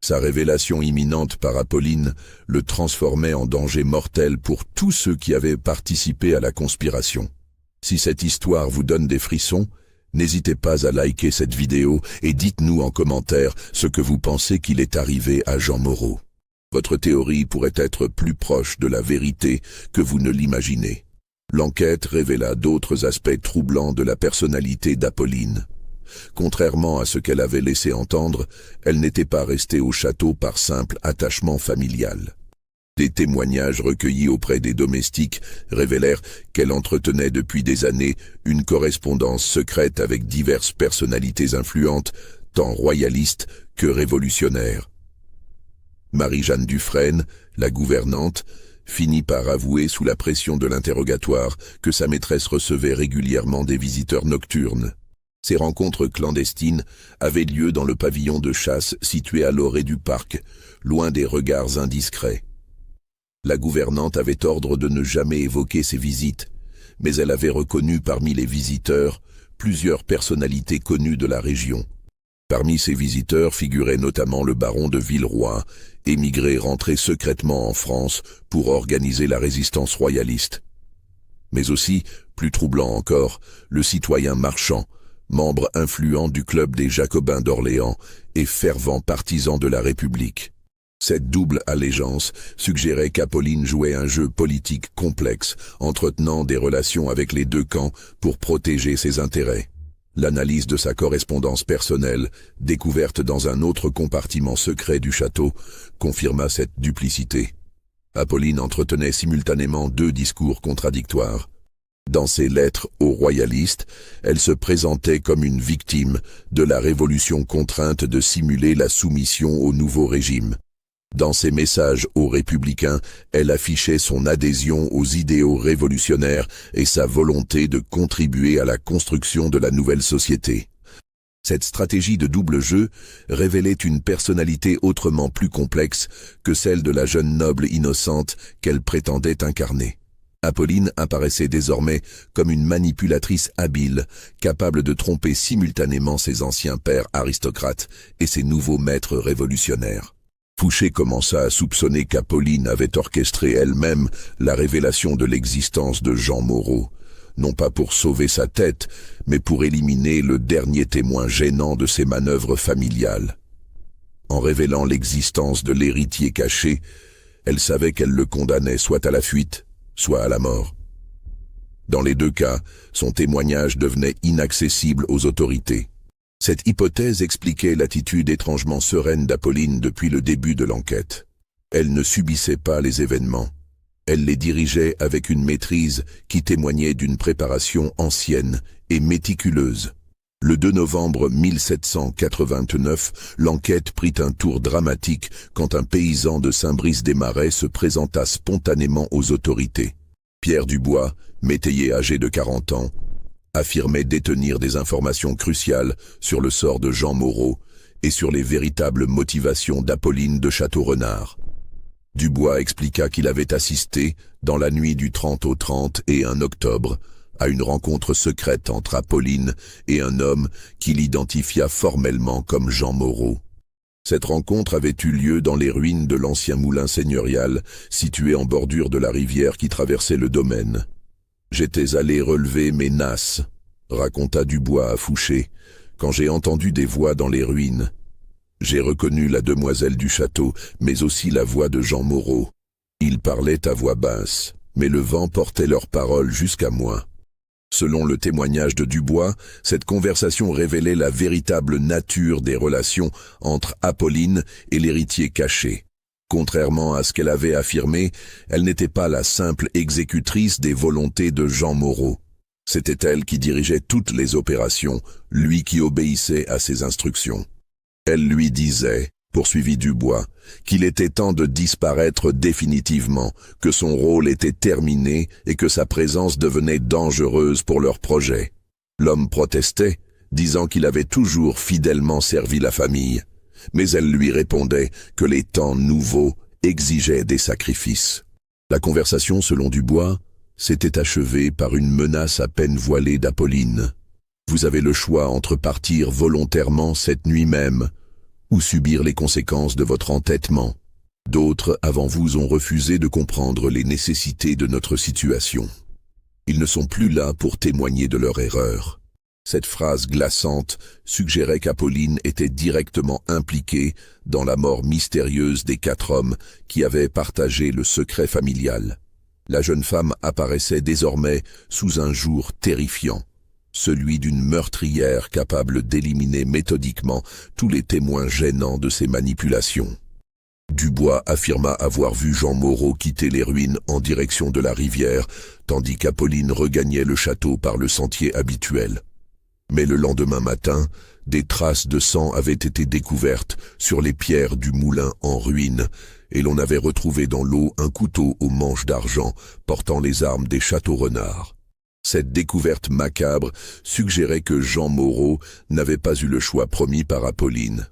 Sa révélation imminente par Apolline le transformait en danger mortel pour tous ceux qui avaient participé à la conspiration. Si cette histoire vous donne des frissons, n'hésitez pas à liker cette vidéo et dites-nous en commentaire ce que vous pensez qu'il est arrivé à Jean Moreau. Votre théorie pourrait être plus proche de la vérité que vous ne l'imaginez. L'enquête révéla d'autres aspects troublants de la personnalité d'Apolline. Contrairement à ce qu'elle avait laissé entendre, elle n'était pas restée au château par simple attachement familial. Des témoignages recueillis auprès des domestiques révélèrent qu'elle entretenait depuis des années une correspondance secrète avec diverses personnalités influentes, tant royalistes que révolutionnaires. Marie-Jeanne Dufresne, la gouvernante, finit par avouer sous la pression de l'interrogatoire que sa maîtresse recevait régulièrement des visiteurs nocturnes. Ces rencontres clandestines avaient lieu dans le pavillon de chasse situé à l'orée du parc, loin des regards indiscrets. La gouvernante avait ordre de ne jamais évoquer ces visites, mais elle avait reconnu parmi les visiteurs plusieurs personnalités connues de la région. Parmi ces visiteurs figurait notamment le baron de Villeroy, émigré rentré secrètement en France pour organiser la résistance royaliste. Mais aussi, plus troublant encore, le citoyen Marchand, membre influent du club des Jacobins d'Orléans et fervent partisan de la République. Cette double allégeance suggérait qu'Apolline jouait un jeu politique complexe, entretenant des relations avec les deux camps pour protéger ses intérêts. L'analyse de sa correspondance personnelle, découverte dans un autre compartiment secret du château, confirma cette duplicité. Apolline entretenait simultanément deux discours contradictoires. Dans ses lettres aux royalistes, elle se présentait comme une victime de la révolution contrainte de simuler la soumission au nouveau régime. Dans ses messages aux républicains, elle affichait son adhésion aux idéaux révolutionnaires et sa volonté de contribuer à la construction de la nouvelle société. Cette stratégie de double jeu révélait une personnalité autrement plus complexe que celle de la jeune noble innocente qu'elle prétendait incarner. Apolline apparaissait désormais comme une manipulatrice habile, capable de tromper simultanément ses anciens pères aristocrates et ses nouveaux maîtres révolutionnaires. Fouché commença à soupçonner qu'Apolline avait orchestré elle-même la révélation de l'existence de Jean Moreau, non pas pour sauver sa tête, mais pour éliminer le dernier témoin gênant de ses manœuvres familiales. En révélant l'existence de l'héritier caché, elle savait qu'elle le condamnait soit à la fuite, soit à la mort. Dans les deux cas, son témoignage devenait inaccessible aux autorités. Cette hypothèse expliquait l'attitude étrangement sereine d'Apolline depuis le début de l'enquête. Elle ne subissait pas les événements. Elle les dirigeait avec une maîtrise qui témoignait d'une préparation ancienne et méticuleuse. Le 2 novembre 1789, l'enquête prit un tour dramatique quand un paysan de Saint-Brice-des-Marais se présenta spontanément aux autorités. Pierre Dubois, métayer âgé de 40 ans, affirmait détenir des informations cruciales sur le sort de Jean Moreau et sur les véritables motivations d'Apolline de Château-Renard. Dubois expliqua qu'il avait assisté, dans la nuit du 30 au 31 octobre, à une rencontre secrète entre Apolline et un homme qu'il identifia formellement comme Jean Moreau. Cette rencontre avait eu lieu dans les ruines de l'ancien moulin seigneurial, situé en bordure de la rivière qui traversait le domaine. « J'étais allé relever mes nasses », raconta Dubois à Fouché, « quand j'ai entendu des voix dans les ruines. J'ai reconnu la demoiselle du château, mais aussi la voix de Jean Moreau. Ils parlaient à voix basse, mais le vent portait leurs paroles jusqu'à moi. » Selon le témoignage de Dubois, cette conversation révélait la véritable nature des relations entre Apolline et l'héritier caché. Contrairement à ce qu'elle avait affirmé, elle n'était pas la simple exécutrice des volontés de Jean Moreau. C'était elle qui dirigeait toutes les opérations, lui qui obéissait à ses instructions. Elle lui disait, poursuivit Dubois, qu'il était temps de disparaître définitivement, que son rôle était terminé et que sa présence devenait dangereuse pour leur projet. L'homme protestait, disant qu'il avait toujours fidèlement servi la famille. Mais elle lui répondait que les temps nouveaux exigeaient des sacrifices. La conversation, selon Dubois, s'était achevée par une menace à peine voilée d'Apolline. « Vous avez le choix entre partir volontairement cette nuit même ou subir les conséquences de votre entêtement. D'autres avant vous ont refusé de comprendre les nécessités de notre situation. Ils ne sont plus là pour témoigner de leur erreur. » Cette phrase glaçante suggérait qu'Apolline était directement impliquée dans la mort mystérieuse des 4 hommes qui avaient partagé le secret familial. La jeune femme apparaissait désormais sous un jour terrifiant, celui d'une meurtrière capable d'éliminer méthodiquement tous les témoins gênants de ses manipulations. Dubois affirma avoir vu Jean Moreau quitter les ruines en direction de la rivière, tandis qu'Apolline regagnait le château par le sentier habituel. Mais le lendemain matin, des traces de sang avaient été découvertes sur les pierres du moulin en ruine, et l'on avait retrouvé dans l'eau un couteau aux manches d'argent portant les armes des Château-Renard. Cette découverte macabre suggérait que Jean Moreau n'avait pas eu le choix promis par Apolline.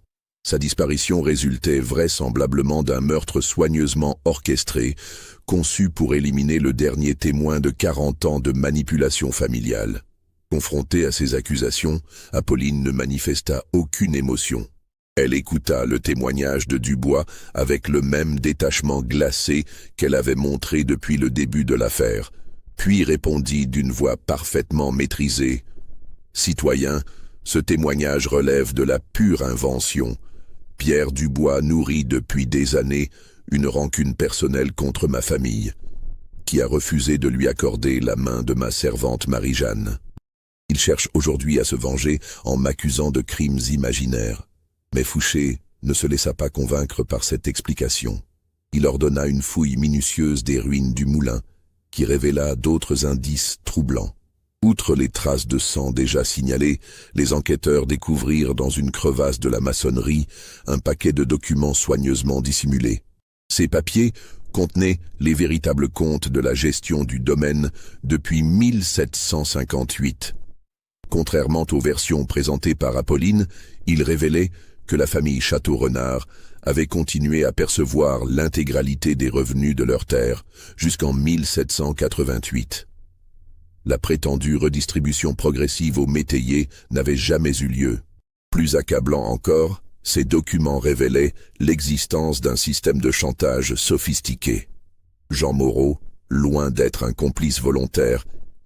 Sa disparition résultait vraisemblablement d'un meurtre soigneusement orchestré, conçu pour éliminer le dernier témoin de 40 ans de manipulation familiale. Confrontée à ces accusations, Apolline ne manifesta aucune émotion. Elle écouta le témoignage de Dubois avec le même détachement glacé qu'elle avait montré depuis le début de l'affaire, puis répondit d'une voix parfaitement maîtrisée. « Citoyen, ce témoignage relève de la pure invention. Pierre Dubois nourrit depuis des années une rancune personnelle contre ma famille, qui a refusé de lui accorder la main de ma servante Marie-Jeanne. Il cherche aujourd'hui à se venger en m'accusant de crimes imaginaires. Mais Fouché ne se laissa pas convaincre par cette explication. Il ordonna une fouille minutieuse des ruines du moulin, qui révéla d'autres indices troublants. Outre les traces de sang déjà signalées, les enquêteurs découvrirent dans une crevasse de la maçonnerie un paquet de documents soigneusement dissimulés. Ces papiers contenaient les véritables comptes de la gestion du domaine depuis 1758. Contrairement aux versions présentées par Apolline, ils révélaient que la famille Château-Renard avait continué à percevoir l'intégralité des revenus de leurs terres jusqu'en 1788. La prétendue redistribution progressive aux métayers n'avait jamais eu lieu. Plus accablant encore, ces documents révélaient l'existence d'un système de chantage sophistiqué. Jean Moreau, loin d'être un complice volontaire,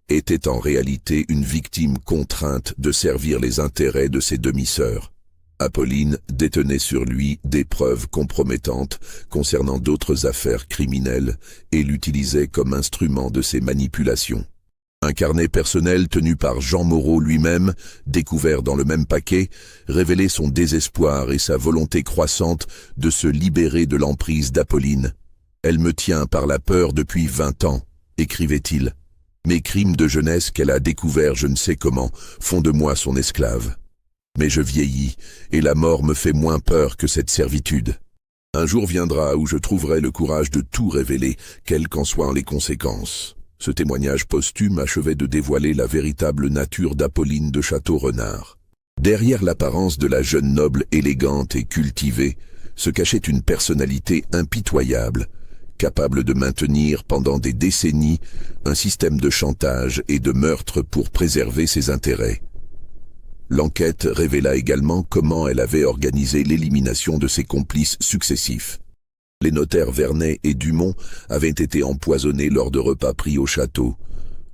était en réalité une victime contrainte de servir les intérêts de ses demi-sœurs. Apolline détenait sur lui des preuves compromettantes concernant d'autres affaires criminelles et l'utilisait comme instrument de ses manipulations. Un carnet personnel tenu par Jean Moreau lui-même, découvert dans le même paquet, révélait son désespoir et sa volonté croissante de se libérer de l'emprise d'Apolline. « Elle me tient par la peur depuis 20 ans, écrivait-il. Mes crimes de jeunesse qu'elle a découverts je ne sais comment font de moi son esclave. Mais je vieillis, et la mort me fait moins peur que cette servitude. Un jour viendra où je trouverai le courage de tout révéler, quelles qu'en soient les conséquences. » Ce témoignage posthume achevait de dévoiler la véritable nature d'Apolline de Château-Renard. Derrière l'apparence de la jeune noble élégante et cultivée, se cachait une personnalité impitoyable, capable de maintenir pendant des décennies un système de chantage et de meurtre pour préserver ses intérêts. L'enquête révéla également comment elle avait organisé l'élimination de ses complices successifs. Les notaires Vernet et Dumont avaient été empoisonnés lors de repas pris au château,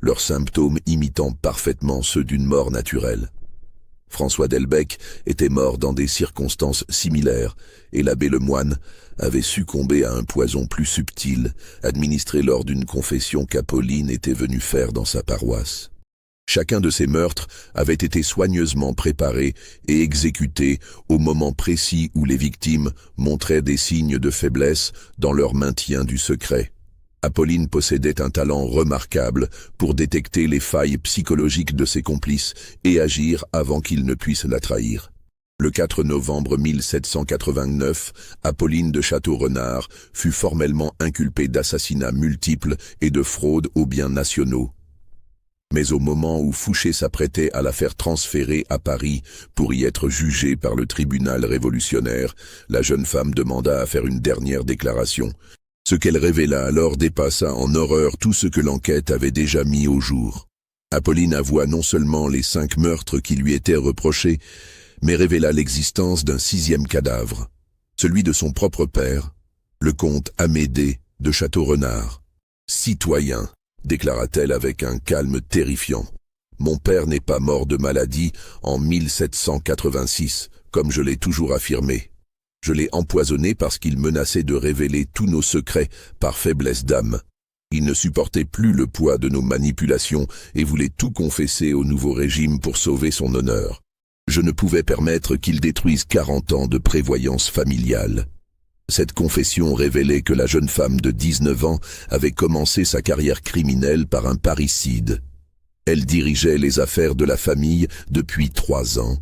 leurs symptômes imitant parfaitement ceux d'une mort naturelle. François Delbecq était mort dans des circonstances similaires et l'abbé Lemoine avait succombé à un poison plus subtil, administré lors d'une confession qu'Apolline était venue faire dans sa paroisse. Chacun de ces meurtres avait été soigneusement préparé et exécuté au moment précis où les victimes montraient des signes de faiblesse dans leur maintien du secret. Apolline possédait un talent remarquable pour détecter les failles psychologiques de ses complices et agir avant qu'ils ne puissent la trahir. Le 4 novembre 1789, Apolline de Château-Renard fut formellement inculpée d'assassinats multiples et de fraude aux biens nationaux. Mais au moment où Fouché s'apprêtait à la faire transférer à Paris pour y être jugée par le tribunal révolutionnaire, la jeune femme demanda à faire une dernière déclaration. Ce qu'elle révéla alors dépassa en horreur tout ce que l'enquête avait déjà mis au jour. Apolline avoua non seulement les 5 meurtres qui lui étaient reprochés, mais révéla l'existence d'un 6e cadavre, celui de son propre père, le comte Amédée de Château-Renard. « Citoyen », déclara-t-elle avec un calme terrifiant. « Mon père n'est pas mort de maladie en 1786, comme je l'ai toujours affirmé. Je l'ai empoisonné parce qu'il menaçait de révéler tous nos secrets par faiblesse d'âme. Il ne supportait plus le poids de nos manipulations et voulait tout confesser au nouveau régime pour sauver son honneur. Je ne pouvais permettre qu'il détruise 40 ans de prévoyance familiale. » Cette confession révélait que la jeune femme de 19 ans avait commencé sa carrière criminelle par un parricide. Elle dirigeait les affaires de la famille depuis 3 ans.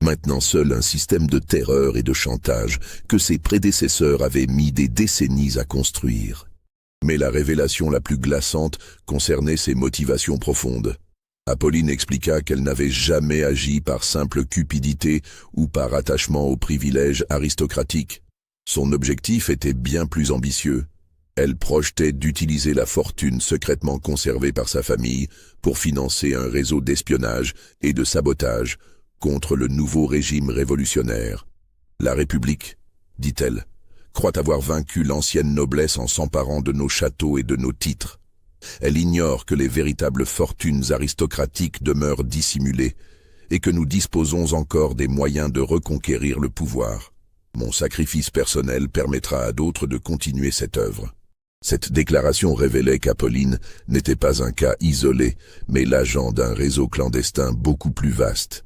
Maintenant seul un système de terreur et de chantage que ses prédécesseurs avaient mis des décennies à construire. Mais la révélation la plus glaçante concernait ses motivations profondes. Apolline expliqua qu'elle n'avait jamais agi par simple cupidité ou par attachement aux privilèges aristocratiques. Son objectif était bien plus ambitieux. Elle projetait d'utiliser la fortune secrètement conservée par sa famille pour financer un réseau d'espionnage et de sabotage contre le nouveau régime révolutionnaire. La République, dit-elle, croit avoir vaincu l'ancienne noblesse en s'emparant de nos châteaux et de nos titres. Elle ignore que les véritables fortunes aristocratiques demeurent dissimulées et que nous disposons encore des moyens de reconquérir le pouvoir. Mon sacrifice personnel permettra à d'autres de continuer cette œuvre. Cette déclaration révélait qu'Apolline n'était pas un cas isolé, mais l'agent d'un réseau clandestin beaucoup plus vaste.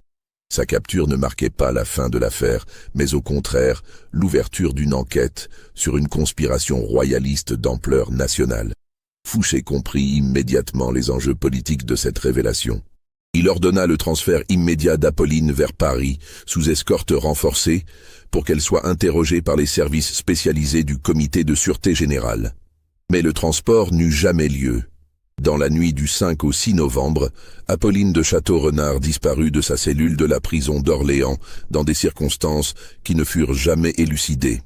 Sa capture ne marquait pas la fin de l'affaire, mais au contraire, l'ouverture d'une enquête sur une conspiration royaliste d'ampleur nationale. Fouché comprit immédiatement les enjeux politiques de cette révélation. Il ordonna le transfert immédiat d'Apolline vers Paris, sous escorte renforcée, pour qu'elle soit interrogée par les services spécialisés du Comité de Sûreté Générale. Mais le transport n'eut jamais lieu. Dans la nuit du 5 au 6 novembre, Apolline de Château-Renard disparut de sa cellule de la prison d'Orléans dans des circonstances qui ne furent jamais élucidées.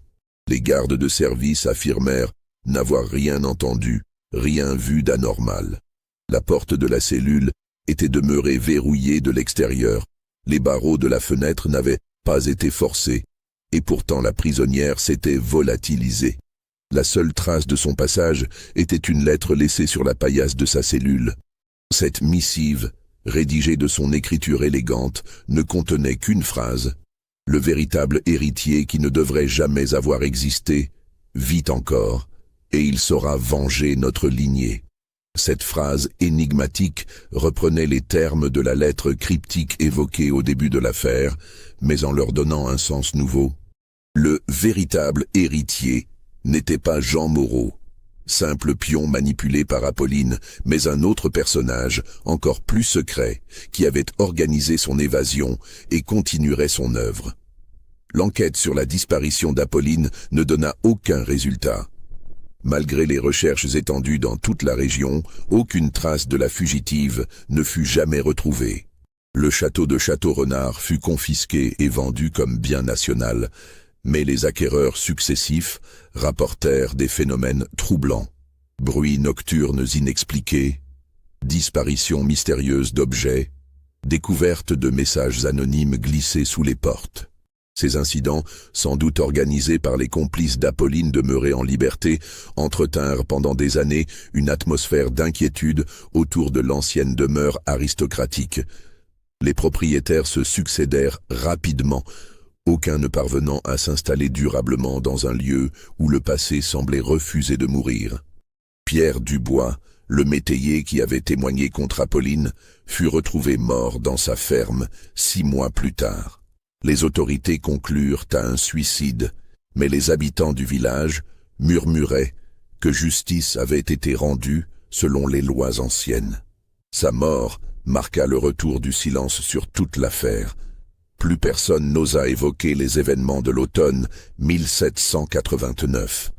Les gardes de service affirmèrent n'avoir rien entendu, rien vu d'anormal. La porte de la cellule était demeurée verrouillée de l'extérieur, les barreaux de la fenêtre n'avaient pas été forcés, et pourtant la prisonnière s'était volatilisée. La seule trace de son passage était une lettre laissée sur la paillasse de sa cellule. Cette missive, rédigée de son écriture élégante, ne contenait qu'une phrase. Le véritable héritier qui ne devrait jamais avoir existé vit encore, et il saura venger notre lignée. Cette phrase énigmatique reprenait les termes de la lettre cryptique évoquée au début de l'affaire, mais en leur donnant un sens nouveau. Le véritable héritier n'était pas Jean Moreau, simple pion manipulé par Apolline, mais un autre personnage, encore plus secret, qui avait organisé son évasion et continuerait son œuvre. L'enquête sur la disparition d'Apolline ne donna aucun résultat. Malgré les recherches étendues dans toute la région, aucune trace de la fugitive ne fut jamais retrouvée. Le château de Château-Renard fut confisqué et vendu comme bien national, mais les acquéreurs successifs rapportèrent des phénomènes troublants. Bruits nocturnes inexpliqués, disparitions mystérieuses d'objets, découverte de messages anonymes glissés sous les portes. Ces incidents, sans doute organisés par les complices d'Apolline demeurés en liberté, entretinrent pendant des années une atmosphère d'inquiétude autour de l'ancienne demeure aristocratique. Les propriétaires se succédèrent rapidement, aucun ne parvenant à s'installer durablement dans un lieu où le passé semblait refuser de mourir. Pierre Dubois, le métayer qui avait témoigné contre Apolline, fut retrouvé mort dans sa ferme 6 mois plus tard. Les autorités conclurent à un suicide, mais les habitants du village murmuraient que justice avait été rendue selon les lois anciennes. Sa mort marqua le retour du silence sur toute l'affaire. Plus personne n'osa évoquer les événements de l'automne 1789.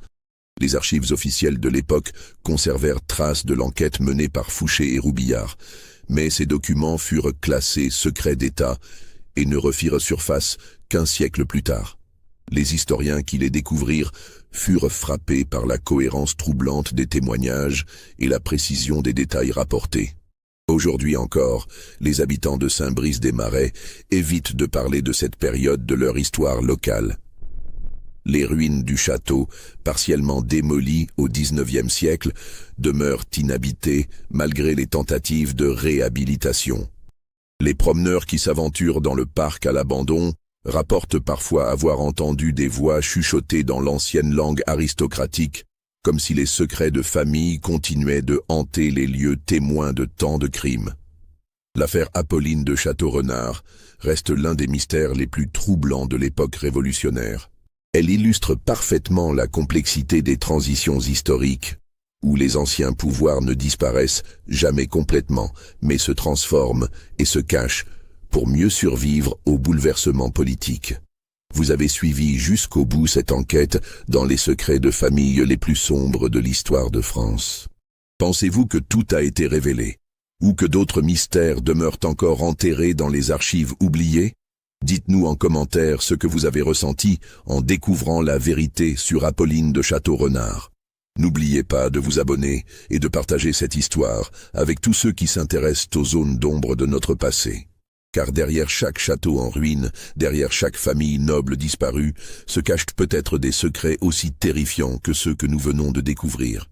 Les archives officielles de l'époque conservèrent trace de l'enquête menée par Fouché et Roubillard, mais ces documents furent classés secret d'État et ne refirent surface qu'un siècle plus tard. Les historiens qui les découvrirent furent frappés par la cohérence troublante des témoignages et la précision des détails rapportés. Aujourd'hui encore, les habitants de Saint-Brice-des-Marais évitent de parler de cette période de leur histoire locale. Les ruines du château, partiellement démolies au XIXe siècle, demeurent inhabitées malgré les tentatives de réhabilitation. Les promeneurs qui s'aventurent dans le parc à l'abandon rapportent parfois avoir entendu des voix chuchoter dans l'ancienne langue aristocratique, comme si les secrets de famille continuaient de hanter les lieux témoins de tant de crimes. L'affaire Apolline de Château-Renard reste l'un des mystères les plus troublants de l'époque révolutionnaire. Elle illustre parfaitement la complexité des transitions historiques, où les anciens pouvoirs ne disparaissent jamais complètement, mais se transforment et se cachent pour mieux survivre aux bouleversements politiques. Vous avez suivi jusqu'au bout cette enquête dans les secrets de famille les plus sombres de l'histoire de France. Pensez-vous que tout a été révélé, ou que d'autres mystères demeurent encore enterrés dans les archives oubliées? Dites-nous en commentaire ce que vous avez ressenti en découvrant la vérité sur Apolline de Château-Renard. N'oubliez pas de vous abonner et de partager cette histoire avec tous ceux qui s'intéressent aux zones d'ombre de notre passé. Car derrière chaque château en ruine, derrière chaque famille noble disparue, se cachent peut-être des secrets aussi terrifiants que ceux que nous venons de découvrir.